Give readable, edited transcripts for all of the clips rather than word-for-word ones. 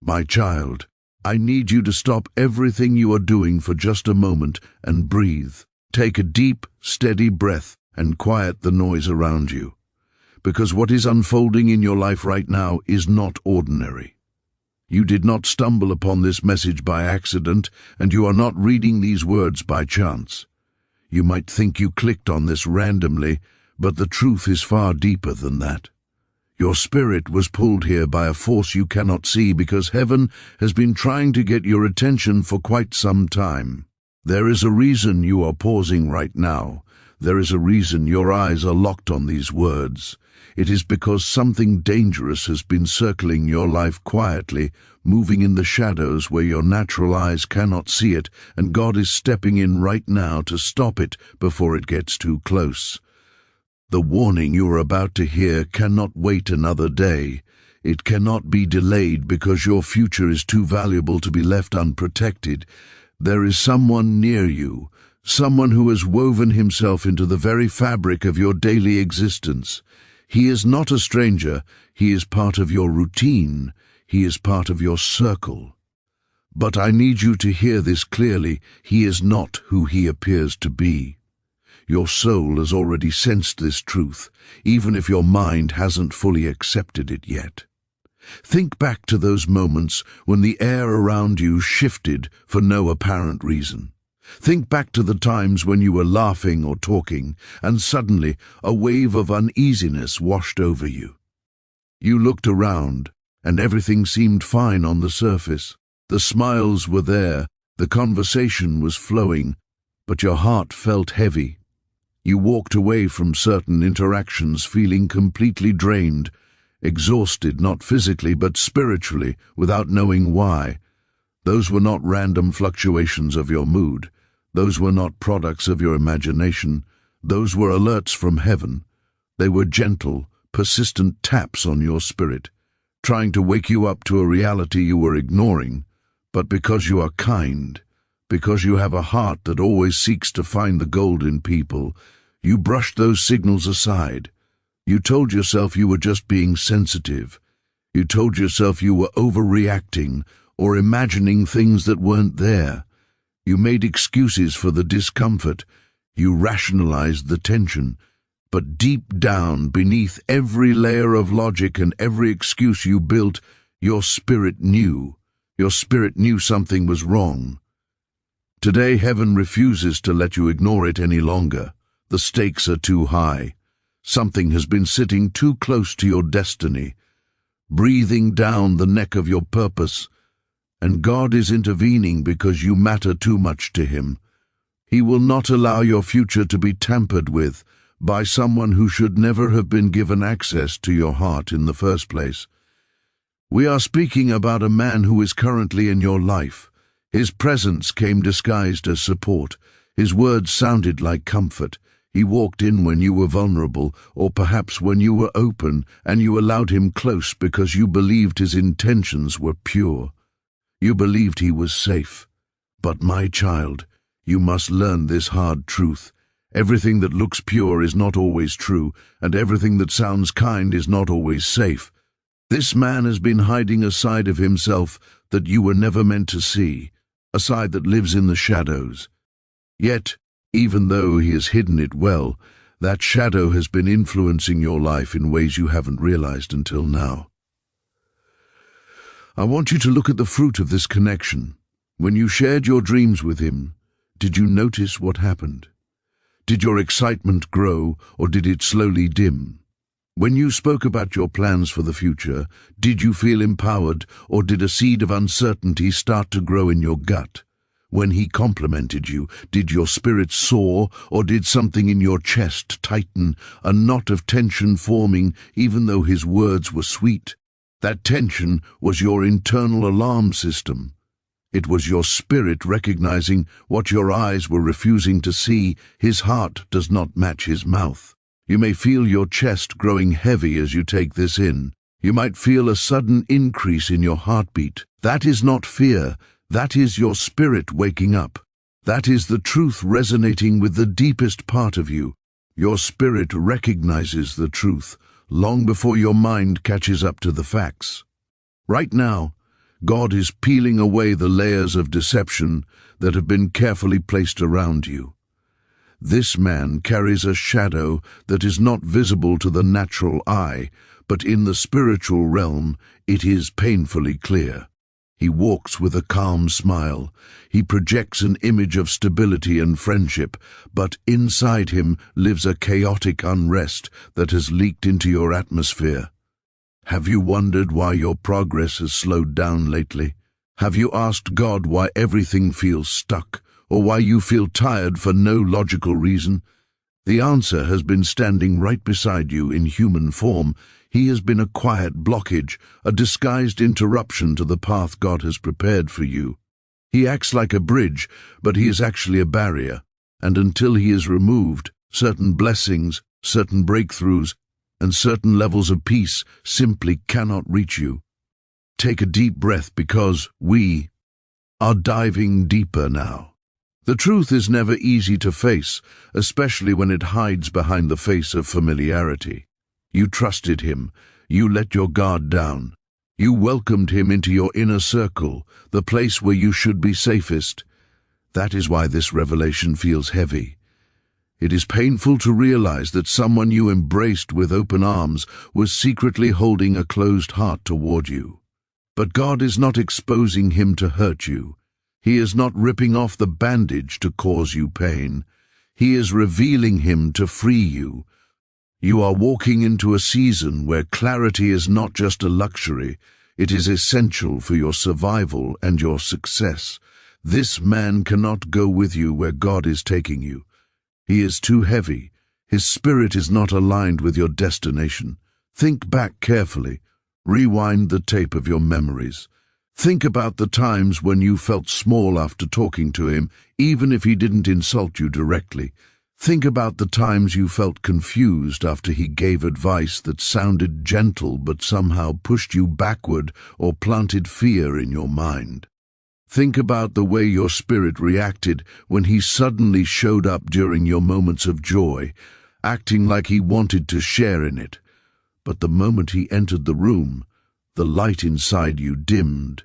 My child, I need you to stop everything you are doing for just a moment and breathe. Take a deep, steady breath and quiet the noise around you. Because what is unfolding in your life right now is not ordinary. You did not stumble upon this message by accident, and you are not reading these words by chance. You might think you clicked on this randomly, but the truth is far deeper than that. Your spirit was pulled here by a force you cannot see because heaven has been trying to get your attention for quite some time. There is a reason you are pausing right now. There is a reason your eyes are locked on these words. It is because something dangerous has been circling your life quietly, moving in the shadows where your natural eyes cannot see it, and God is stepping in right now to stop it before it gets too close. The warning you are about to hear cannot wait another day. It cannot be delayed because your future is too valuable to be left unprotected. There is someone near you, someone who has woven himself into the very fabric of your daily existence. He is not a stranger. He is part of your routine. He is part of your circle. But I need you to hear this clearly. He is not who he appears to be. Your soul has already sensed this truth, even if your mind hasn't fully accepted it yet. Think back to those moments when the air around you shifted for no apparent reason. Think back to the times when you were laughing or talking, and suddenly a wave of uneasiness washed over you. You looked around, and everything seemed fine on the surface. The smiles were there, the conversation was flowing, but your heart felt heavy. You walked away from certain interactions feeling completely drained, exhausted not physically but spiritually, without knowing why. Those were not random fluctuations of your mood. Those were not products of your imagination. Those were alerts from heaven. They were gentle, persistent taps on your spirit, trying to wake you up to a reality you were ignoring. But because you are kind, because you have a heart that always seeks to find the gold in people, you brushed those signals aside. You told yourself you were just being sensitive. You told yourself you were overreacting or imagining things that weren't there. You made excuses for the discomfort. You rationalized the tension. But deep down, beneath every layer of logic and every excuse you built, your spirit knew. Your spirit knew something was wrong. Today, heaven refuses to let you ignore it any longer. The stakes are too high. Something has been sitting too close to your destiny, breathing down the neck of your purpose, and God is intervening because you matter too much to him. He will not allow your future to be tampered with by someone who should never have been given access to your heart in the first place. We are speaking about a man who is currently in your life. His presence came disguised as support. His words sounded like comfort. He walked in when you were vulnerable, or perhaps when you were open, and you allowed him close because you believed his intentions were pure. You believed he was safe. But my child, you must learn this hard truth. Everything that looks pure is not always true, and everything that sounds kind is not always safe. This man has been hiding a side of himself that you were never meant to see, a side that lives in the shadows. Yet, even though he has hidden it well, that shadow has been influencing your life in ways you haven't realized until now. I want you to look at the fruit of this connection. When you shared your dreams with him, did you notice what happened? Did your excitement grow, or did it slowly dim? When you spoke about your plans for the future, did you feel empowered, or did a seed of uncertainty start to grow in your gut? When he complimented you, did your spirit soar, or did something in your chest tighten, a knot of tension forming even though his words were sweet? That tension was your internal alarm system. It was your spirit recognizing what your eyes were refusing to see. His heart does not match his mouth. You may feel your chest growing heavy as you take this in. You might feel a sudden increase in your heartbeat. That is not fear. That is your spirit waking up. That is the truth resonating with the deepest part of you. Your spirit recognizes the truth long before your mind catches up to the facts. Right now, God is peeling away the layers of deception that have been carefully placed around you. This man carries a shadow that is not visible to the natural eye, but in the spiritual realm it is painfully clear. He walks with a calm smile. He projects an image of stability and friendship, but inside him lives a chaotic unrest that has leaked into your atmosphere. Have you wondered why your progress has slowed down lately? Have you asked God why everything feels stuck, or why you feel tired for no logical reason? The answer has been standing right beside you in human form. He has been a quiet blockage, a disguised interruption to the path God has prepared for you. He acts like a bridge, but he is actually a barrier, and until he is removed, certain blessings, certain breakthroughs, and certain levels of peace simply cannot reach you. Take a deep breath because we are diving deeper now. The truth is never easy to face, especially when it hides behind the face of familiarity. You trusted him. You let your guard down. You welcomed him into your inner circle, the place where you should be safest. That is why this revelation feels heavy. It is painful to realize that someone you embraced with open arms was secretly holding a closed heart toward you. But God is not exposing him to hurt you. He is not ripping off the bandage to cause you pain. He is revealing him to free you. You are walking into a season where clarity is not just a luxury, it is essential for your survival and your success. This man cannot go with you where God is taking you. He is too heavy. His spirit is not aligned with your destination. Think back carefully. Rewind the tape of your memories. Think about the times when you felt small after talking to him, even if he didn't insult you directly. Think about the times you felt confused after he gave advice that sounded gentle but somehow pushed you backward or planted fear in your mind. Think about the way your spirit reacted when he suddenly showed up during your moments of joy, acting like he wanted to share in it. But the moment he entered the room, the light inside you dimmed.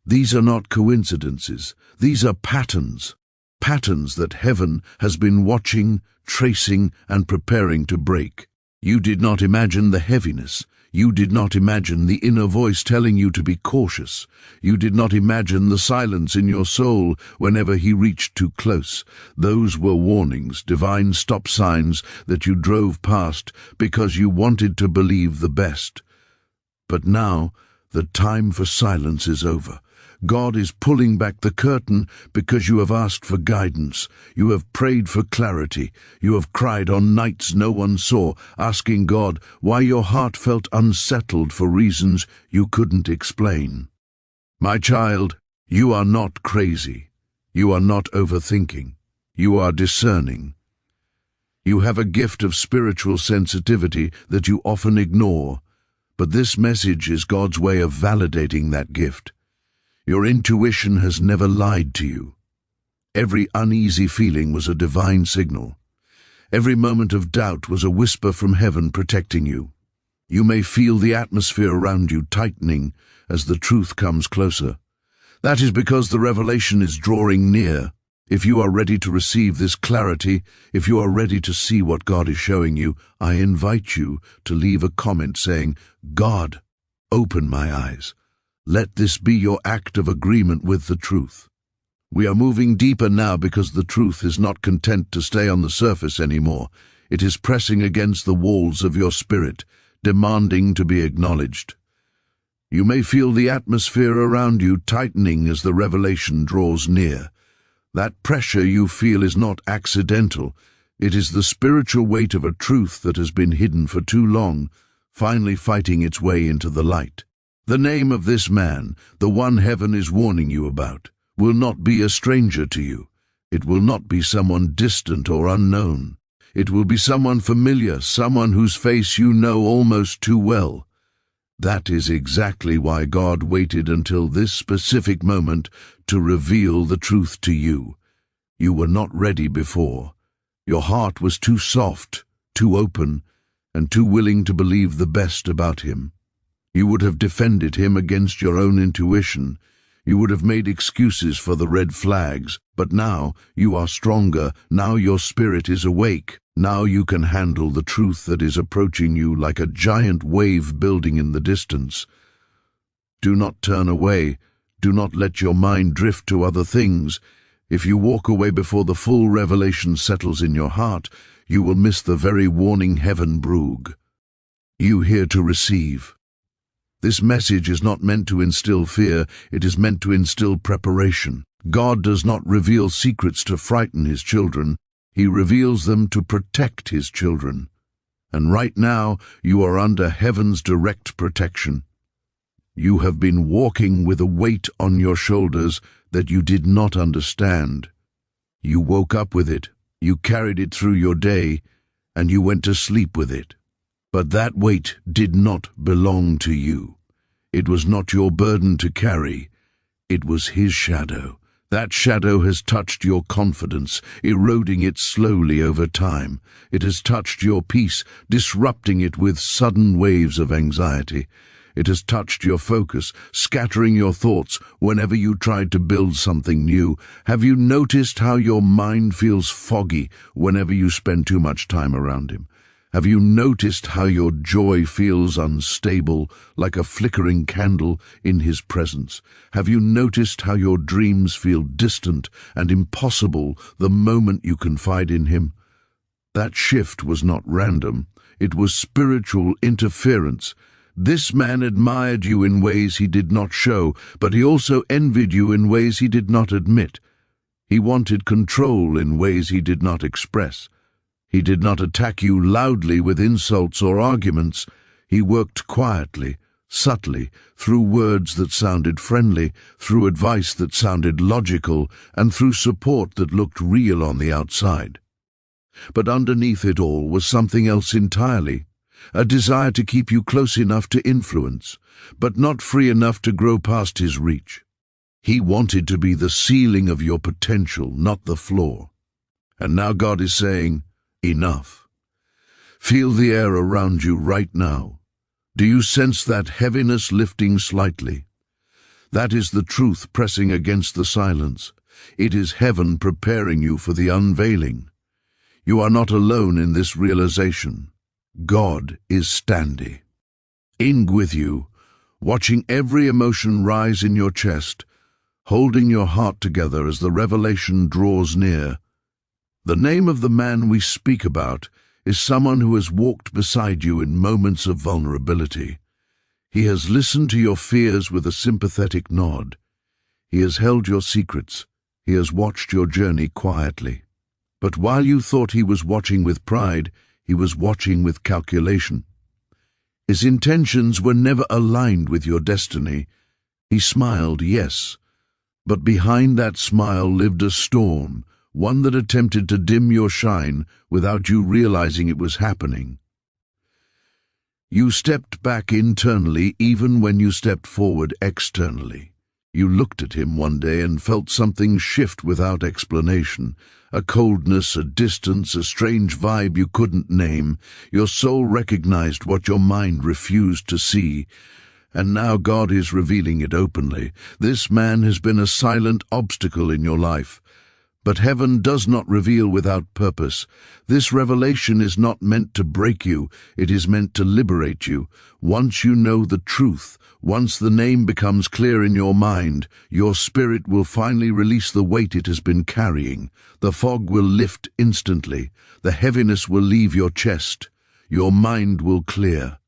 These are not coincidences. These are patterns. Patterns that heaven has been watching, tracing, and preparing to break. You did not imagine the heaviness. You did not imagine the inner voice telling you to be cautious. You did not imagine the silence in your soul whenever he reached too close. Those were warnings, divine stop signs that you drove past because you wanted to believe the best. But now, the time for silence is over. God is pulling back the curtain because you have asked for guidance. You have prayed for clarity. You have cried on nights no one saw, asking God why your heart felt unsettled for reasons you couldn't explain. My child, you are not crazy. You are not overthinking. You are discerning. You have a gift of spiritual sensitivity that you often ignore, but this message is God's way of validating that gift. Your intuition has never lied to you. Every uneasy feeling was a divine signal. Every moment of doubt was a whisper from heaven protecting you. You may feel the atmosphere around you tightening as the truth comes closer. That is because the revelation is drawing near. If you are ready to receive this clarity, if you are ready to see what God is showing you, I invite you to leave a comment saying, God, open my eyes. Let this be your act of agreement with the truth. We are moving deeper now because the truth is not content to stay on the surface anymore. It is pressing against the walls of your spirit, demanding to be acknowledged. You may feel the atmosphere around you tightening as the revelation draws near. That pressure you feel is not accidental. It is the spiritual weight of a truth that has been hidden for too long, finally fighting its way into the light. The name of this man, the one heaven is warning you about, will not be a stranger to you. It will not be someone distant or unknown. It will be someone familiar, someone whose face you know almost too well. That is exactly why God waited until this specific moment to reveal the truth to you. You were not ready before. Your heart was too soft, too open, and too willing to believe the best about him. You would have defended him against your own intuition. You would have made excuses for the red flags, but now you are stronger. Now your spirit is awake. Now you can handle the truth that is approaching you like a giant wave building in the distance. Do not turn away. Do not let your mind drift to other things. If you walk away before the full revelation settles in your heart, you will miss the very warning heaven brood. You here to receive. This message is not meant to instill fear, it is meant to instill preparation. God does not reveal secrets to frighten his children, he reveals them to protect his children. And right now, you are under heaven's direct protection. You have been walking with a weight on your shoulders that you did not understand. You woke up with it, you carried it through your day, and you went to sleep with it. But that weight did not belong to you. It was not your burden to carry. It was his shadow. That shadow has touched your confidence, eroding it slowly over time. It has touched your peace, disrupting it with sudden waves of anxiety. It has touched your focus, scattering your thoughts whenever you tried to build something new. Have you noticed how your mind feels foggy whenever you spend too much time around him? Have you noticed how your joy feels unstable, like a flickering candle in his presence? Have you noticed how your dreams feel distant and impossible the moment you confide in him? That shift was not random. It was spiritual interference. This man admired you in ways he did not show, but he also envied you in ways he did not admit. He wanted control in ways he did not express. He did not attack you loudly with insults or arguments. He worked quietly, subtly, through words that sounded friendly, through advice that sounded logical, and through support that looked real on the outside. But underneath it all was something else entirely, a desire to keep you close enough to influence, but not free enough to grow past his reach. He wanted to be the ceiling of your potential, not the floor. And now God is saying, enough. Feel the air around you right now. Do you sense that heaviness lifting slightly? That is the truth pressing against the silence. It is heaven preparing you for the unveiling. You are not alone in this realization. God is standing with you, watching every emotion rise in your chest, holding your heart together as the revelation draws near. The name of the man we speak about is someone who has walked beside you in moments of vulnerability. He has listened to your fears with a sympathetic nod. He has held your secrets. He has watched your journey quietly. But while you thought he was watching with pride, he was watching with calculation. His intentions were never aligned with your destiny. He smiled, yes, but behind that smile lived a storm, one that attempted to dim your shine without you realizing it was happening. You stepped back internally even when you stepped forward externally. You looked at him one day and felt something shift without explanation, a coldness, a distance, a strange vibe you couldn't name. Your soul recognized what your mind refused to see, and now God is revealing it openly. This man has been a silent obstacle in your life. But heaven does not reveal without purpose. This revelation is not meant to break you, it is meant to liberate you. Once you know the truth, once the name becomes clear in your mind, your spirit will finally release the weight it has been carrying. The fog will lift instantly. The heaviness will leave your chest. Your mind will clear.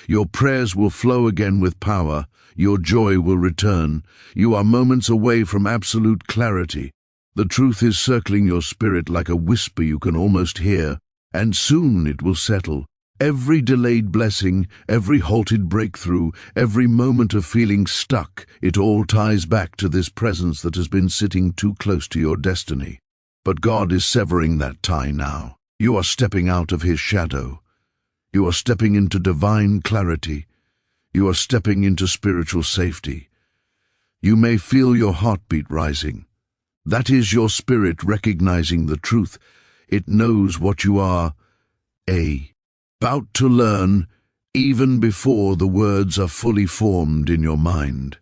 Your prayers will flow again with power. Your joy will return. You are moments away from absolute clarity. The truth is circling your spirit like a whisper you can almost hear, and soon it will settle. Every delayed blessing, every halted breakthrough, every moment of feeling stuck, it all ties back to this presence that has been sitting too close to your destiny. But God is severing that tie now. You are stepping out of his shadow. You are stepping into divine clarity. You are stepping into spiritual safety. You may feel your heartbeat rising. That is your spirit recognizing the truth. It knows what you are about to learn even before the words are fully formed in your mind.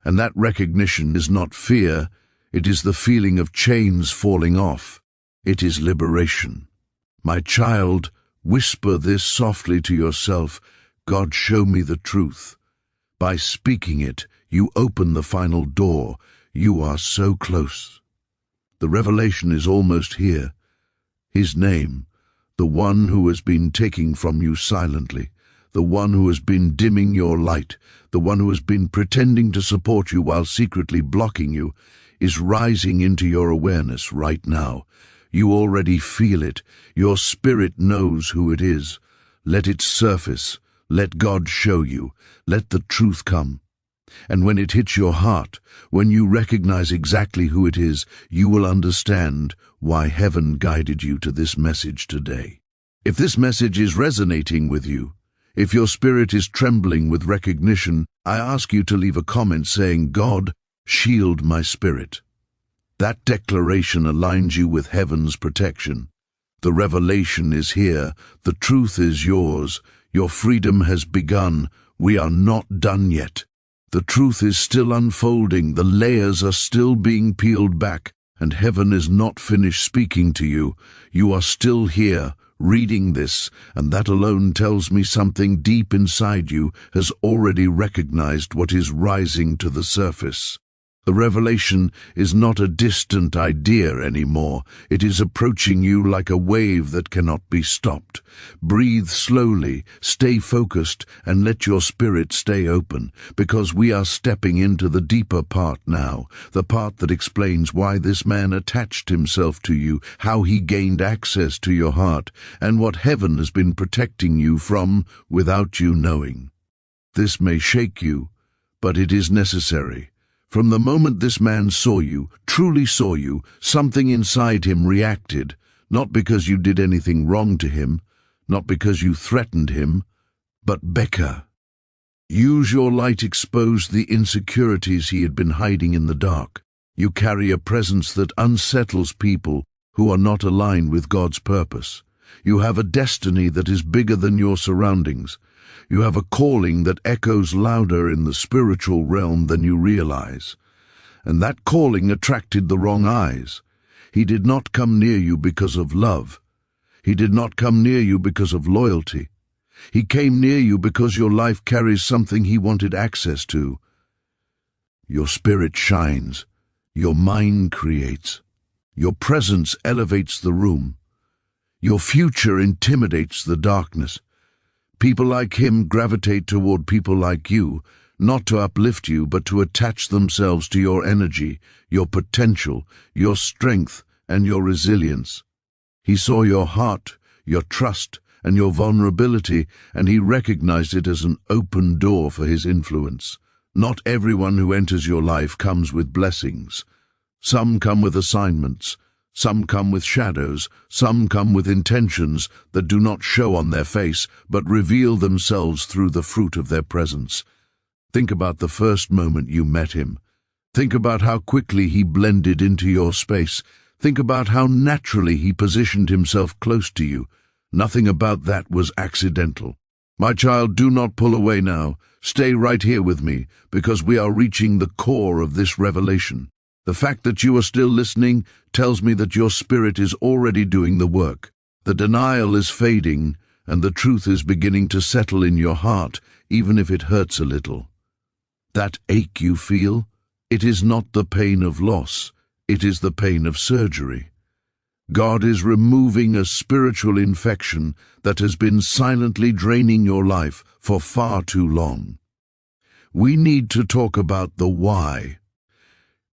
And that recognition is not fear, it is the feeling of chains falling off. It is liberation. My child, whisper this softly to yourself, God, show me the truth. By speaking it, you open the final door. You are so close. The revelation is almost here. His name, the one who has been taking from you silently, the one who has been dimming your light, the one who has been pretending to support you while secretly blocking you, is rising into your awareness right now. You already feel it. Your spirit knows who it is. Let it surface. Let God show you. Let the truth come. And when it hits your heart, when you recognize exactly who it is, you will understand why heaven guided you to this message today. If this message is resonating with you, if your spirit is trembling with recognition, I ask you to leave a comment saying, God, shield my spirit. That declaration aligns you with heaven's protection. The revelation is here. The truth is yours. Your freedom has begun. We are not done yet. The truth is still unfolding, the layers are still being peeled back, and heaven is not finished speaking to you. You are still here, reading this, and that alone tells me something deep inside you has already recognized what is rising to the surface. The revelation is not a distant idea anymore. It is approaching you like a wave that cannot be stopped. Breathe slowly, stay focused, and let your spirit stay open, because we are stepping into the deeper part now, the part that explains why this man attached himself to you, how he gained access to your heart, and what heaven has been protecting you from without you knowing. This may shake you, but it is necessary. From the moment this man saw you, truly saw you, something inside him reacted, not because you did anything wrong to him, not because you threatened him, but Becca. Use your light exposed the insecurities he had been hiding in the dark. You carry a presence that unsettles people who are not aligned with God's purpose. You have a destiny that is bigger than your surroundings. You have a calling that echoes louder in the spiritual realm than you realize. And that calling attracted the wrong eyes. He did not come near you because of love. He did not come near you because of loyalty. He came near you because your life carries something he wanted access to. Your spirit shines. Your mind creates. Your presence elevates the room. Your future intimidates the darkness. People like him gravitate toward people like you, not to uplift you, but to attach themselves to your energy, your potential, your strength, and your resilience. He saw your heart, your trust, and your vulnerability, and he recognized it as an open door for his influence. Not everyone who enters your life comes with blessings. Some come with assignments. Some come with shadows, some come with intentions that do not show on their face, but reveal themselves through the fruit of their presence. Think about the first moment you met him. Think about how quickly he blended into your space. Think about how naturally he positioned himself close to you. Nothing about that was accidental. My child, do not pull away now. Stay right here with me, because we are reaching the core of this revelation. The fact that you are still listening tells me that your spirit is already doing the work. The denial is fading, and the truth is beginning to settle in your heart, even if it hurts a little. That ache you feel, it is not the pain of loss, it is the pain of surgery. God is removing a spiritual infection that has been silently draining your life for far too long. We need to talk about the why.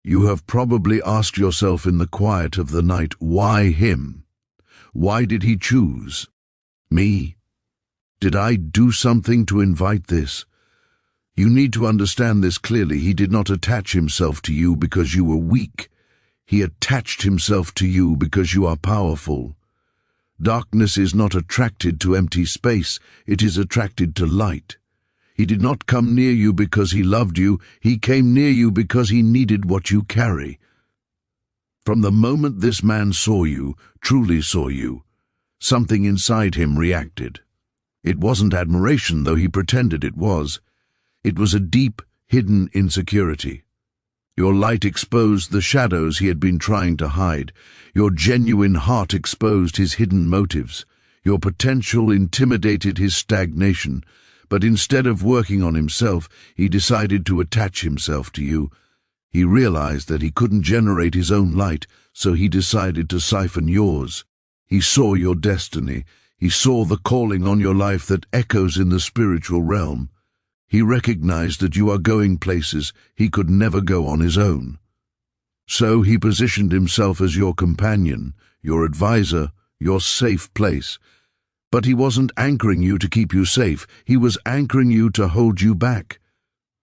You have probably asked yourself in the quiet of the night, why him? Why did he choose me? Did I do something to invite this? You need to understand this clearly. He did not attach himself to you because you were weak. He attached himself to you because you are powerful. Darkness is not attracted to empty space, it is attracted to light. He did not come near you because he loved you, he came near you because he needed what you carry. From the moment this man saw you, truly saw you, something inside him reacted. It wasn't admiration, though he pretended it was. It was a deep, hidden insecurity. Your light exposed the shadows he had been trying to hide. Your genuine heart exposed his hidden motives. Your potential intimidated his stagnation. But instead of working on himself, he decided to attach himself to you. He realized that he couldn't generate his own light, so he decided to siphon yours. He saw your destiny. He saw the calling on your life that echoes in the spiritual realm. He recognized that you are going places he could never go on his own. So he positioned himself as your companion, your advisor, your safe place. But he wasn't anchoring you to keep you safe. He was anchoring you to hold you back.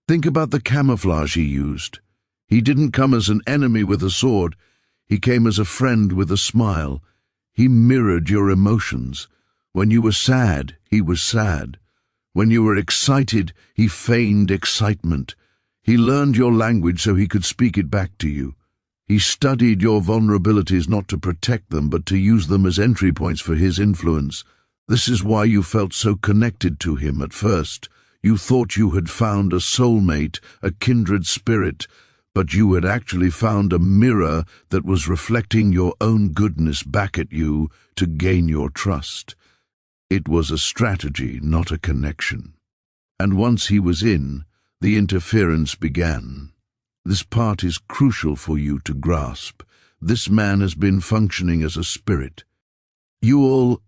Think about the camouflage he used. He didn't come as an enemy with a sword. He came as a friend with a smile. He mirrored your emotions. When you were sad, he was sad. When you were excited, he feigned excitement. He learned your language so he could speak it back to you. He studied your vulnerabilities not to protect them, but to use them as entry points for his influence. This is why you felt so connected to him at first. You thought you had found a soulmate, a kindred spirit, but you had actually found a mirror that was reflecting your own goodness back at you to gain your trust. It was a strategy, not a connection. And once he was in, the interference began. This part is crucial for you to grasp. This man has been functioning as a spirit.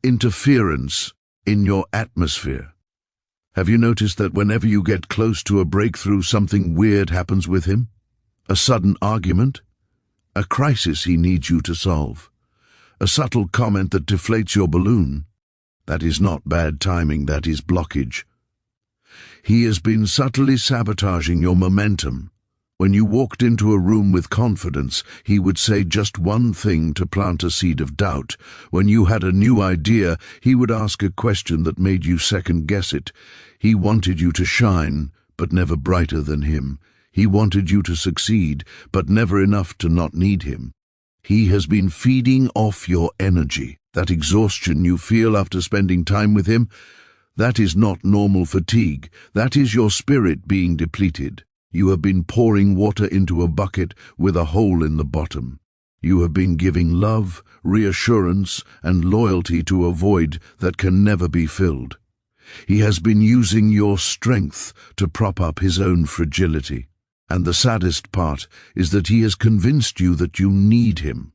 Interference in your atmosphere. Have you noticed that whenever you get close to a breakthrough, something weird happens with him? A sudden argument? A crisis he needs you to solve? A subtle comment that deflates your balloon? That is not bad timing, that is blockage. He has been subtly sabotaging your momentum. When you walked into a room with confidence, he would say just one thing to plant a seed of doubt. When you had a new idea, he would ask a question that made you second-guess it. He wanted you to shine, but never brighter than him. He wanted you to succeed, but never enough to not need him. He has been feeding off your energy. That exhaustion you feel after spending time with him, that is not normal fatigue. That is your spirit being depleted. You have been pouring water into a bucket with a hole in the bottom. You have been giving love, reassurance, and loyalty to a void that can never be filled. He has been using your strength to prop up his own fragility. And the saddest part is that he has convinced you that you need him.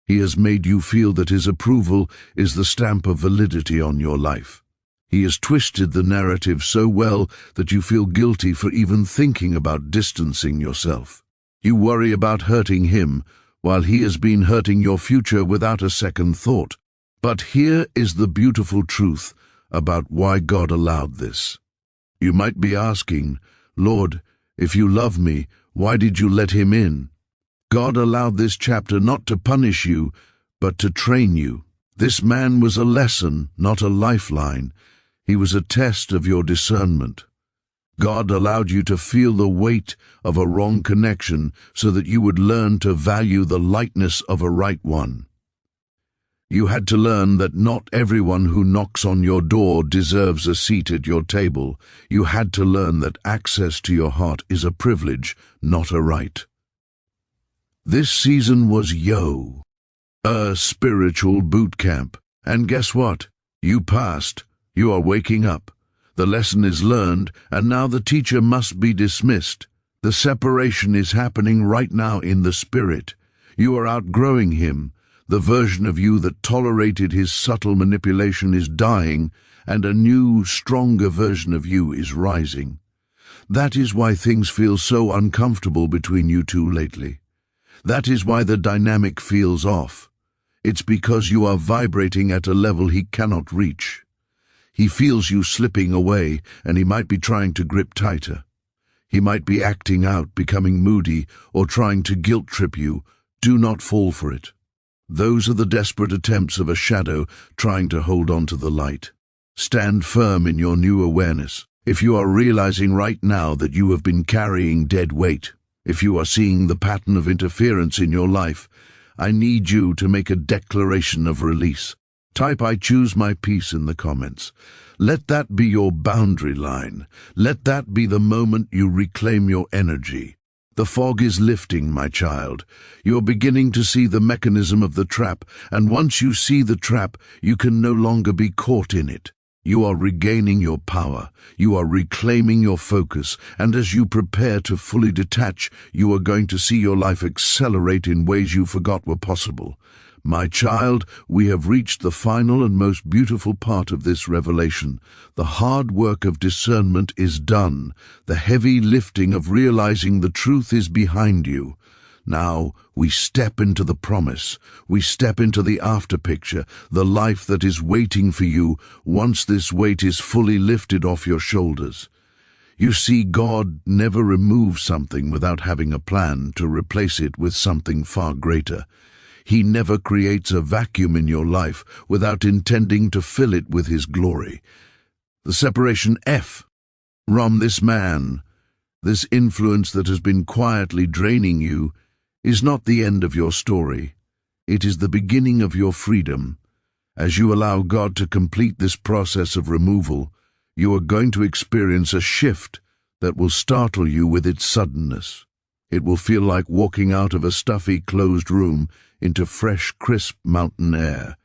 He has made you feel that his approval is the stamp of validity on your life. He has twisted the narrative so well that you feel guilty for even thinking about distancing yourself. You worry about hurting him, while he has been hurting your future without a second thought. But here is the beautiful truth about why God allowed this. You might be asking, Lord, if you love me, why did you let him in? God allowed this chapter not to punish you, but to train you. This man was a lesson, not a lifeline. He was a test of your discernment. God allowed you to feel the weight of a wrong connection so that you would learn to value the lightness of a right one. You had to learn that not everyone who knocks on your door deserves a seat at your table. You had to learn that access to your heart is a privilege, not a right. This season was a spiritual boot camp. And guess what? You passed. You are waking up. The lesson is learned, and now the teacher must be dismissed. The separation is happening right now in the spirit. You are outgrowing him. The version of you that tolerated his subtle manipulation is dying, and a new, stronger version of you is rising. That is why things feel so uncomfortable between you two lately. That is why the dynamic feels off. It's because you are vibrating at a level he cannot reach. He feels you slipping away, and he might be trying to grip tighter. He might be acting out, becoming moody, or trying to guilt-trip you. Do not fall for it. Those are the desperate attempts of a shadow trying to hold on to the light. Stand firm in your new awareness. If you are realizing right now that you have been carrying dead weight, if you are seeing the pattern of interference in your life, I need you to make a declaration of release. Type "I choose my peace" in the comments. Let that be your boundary line. Let that be the moment you reclaim your energy. The fog is lifting, my child. You're beginning to see the mechanism of the trap, and once you see the trap, you can no longer be caught in it. You are regaining your power. You are reclaiming your focus, and as you prepare to fully detach, you are going to see your life accelerate in ways you forgot were possible. My child, we have reached the final and most beautiful part of this revelation. The hard work of discernment is done. The heavy lifting of realizing the truth is behind you. Now we step into the promise. We step into the after picture, the life that is waiting for you once this weight is fully lifted off your shoulders. You see, God never removes something without having a plan to replace it with something far greater. He never creates a vacuum in your life without intending to fill it with His glory. The separation from this man, this influence that has been quietly draining you, is not the end of your story. It is the beginning of your freedom. As you allow God to complete this process of removal, you are going to experience a shift that will startle you with its suddenness. It will feel like walking out of a stuffy, closed room into fresh, crisp mountain air.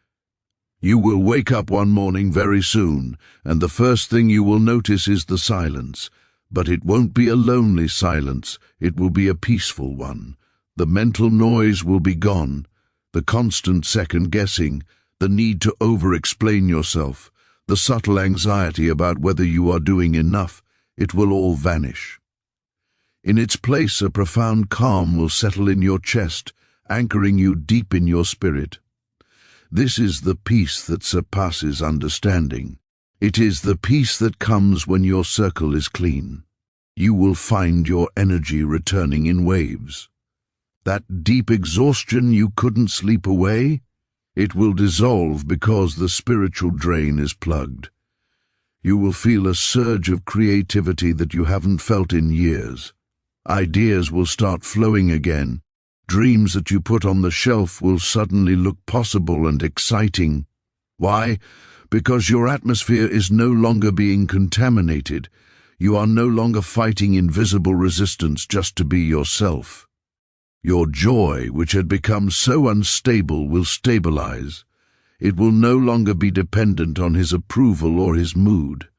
You will wake up one morning very soon, and the first thing you will notice is the silence. But it won't be a lonely silence, it will be a peaceful one. The mental noise will be gone, the constant second-guessing, the need to over-explain yourself, the subtle anxiety about whether you are doing enough. It will all vanish. In its place, a profound calm will settle in your chest, anchoring you deep in your spirit. This is the peace that surpasses understanding. It is the peace that comes when your circle is clean. You will find your energy returning in waves. That deep exhaustion you couldn't sleep away, it will dissolve because the spiritual drain is plugged. You will feel a surge of creativity that you haven't felt in years. Ideas will start flowing again. Dreams that you put on the shelf will suddenly look possible and exciting. Why? Because your atmosphere is no longer being contaminated. You are no longer fighting invisible resistance just to be yourself. Your joy, which had become so unstable, will stabilize. It will no longer be dependent on His approval or His mood.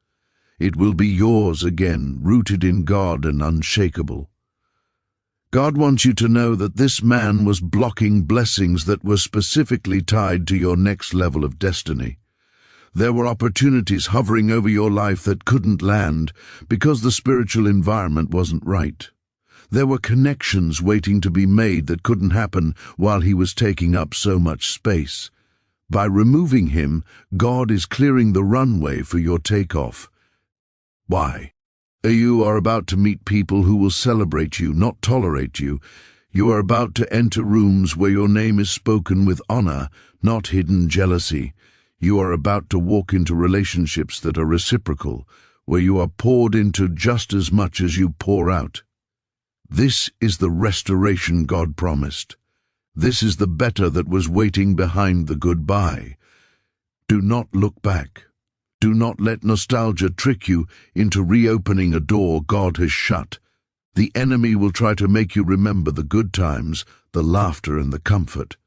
It will be yours again, rooted in God and unshakable. God wants you to know that this man was blocking blessings that were specifically tied to your next level of destiny. There were opportunities hovering over your life that couldn't land because the spiritual environment wasn't right. There were connections waiting to be made that couldn't happen while he was taking up so much space. By removing him, God is clearing the runway for your takeoff. Why? You are about to meet people who will celebrate you, not tolerate you. You are about to enter rooms where your name is spoken with honor, not hidden jealousy. You are about to walk into relationships that are reciprocal, where you are poured into just as much as you pour out. This is the restoration God promised. This is the better that was waiting behind the goodbye. Do not look back. Do not let nostalgia trick you into reopening a door God has shut. The enemy will try to make you remember the good times, the laughter and the comfort.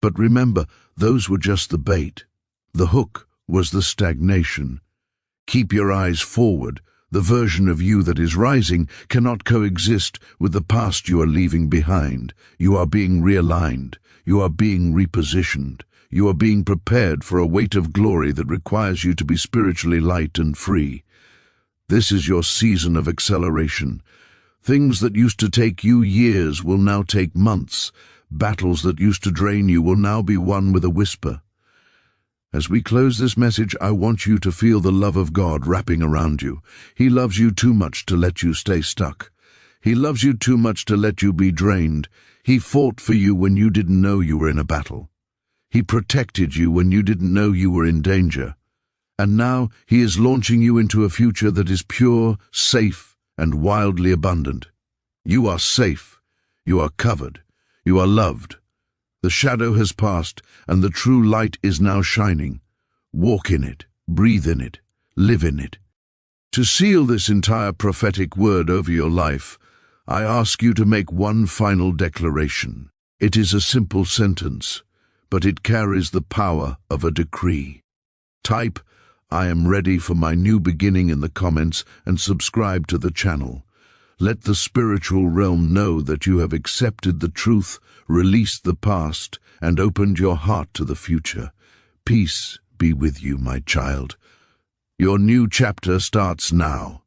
But remember, those were just the bait. The hook was the stagnation. Keep your eyes forward. The version of you that is rising cannot coexist with the past you are leaving behind. You are being realigned. You are being repositioned. You are being prepared for a weight of glory that requires you to be spiritually light and free. This is your season of acceleration. Things that used to take you years will now take months. Battles that used to drain you will now be won with a whisper. As we close this message, I want you to feel the love of God wrapping around you. He loves you too much to let you stay stuck. He loves you too much to let you be drained. He fought for you when you didn't know you were in a battle. He protected you when you didn't know you were in danger. And now He is launching you into a future that is pure, safe, and wildly abundant. You are safe. You are covered. You are loved. The shadow has passed, and the true light is now shining. Walk in it, breathe in it, live in it. To seal this entire prophetic word over your life, I ask you to make one final declaration. It is a simple sentence, but it carries the power of a decree. Type, "I am ready for my new beginning" in the comments and subscribe to the channel. Let the spiritual realm know that you have accepted the truth, released the past, and opened your heart to the future. Peace be with you, my child. Your new chapter starts now.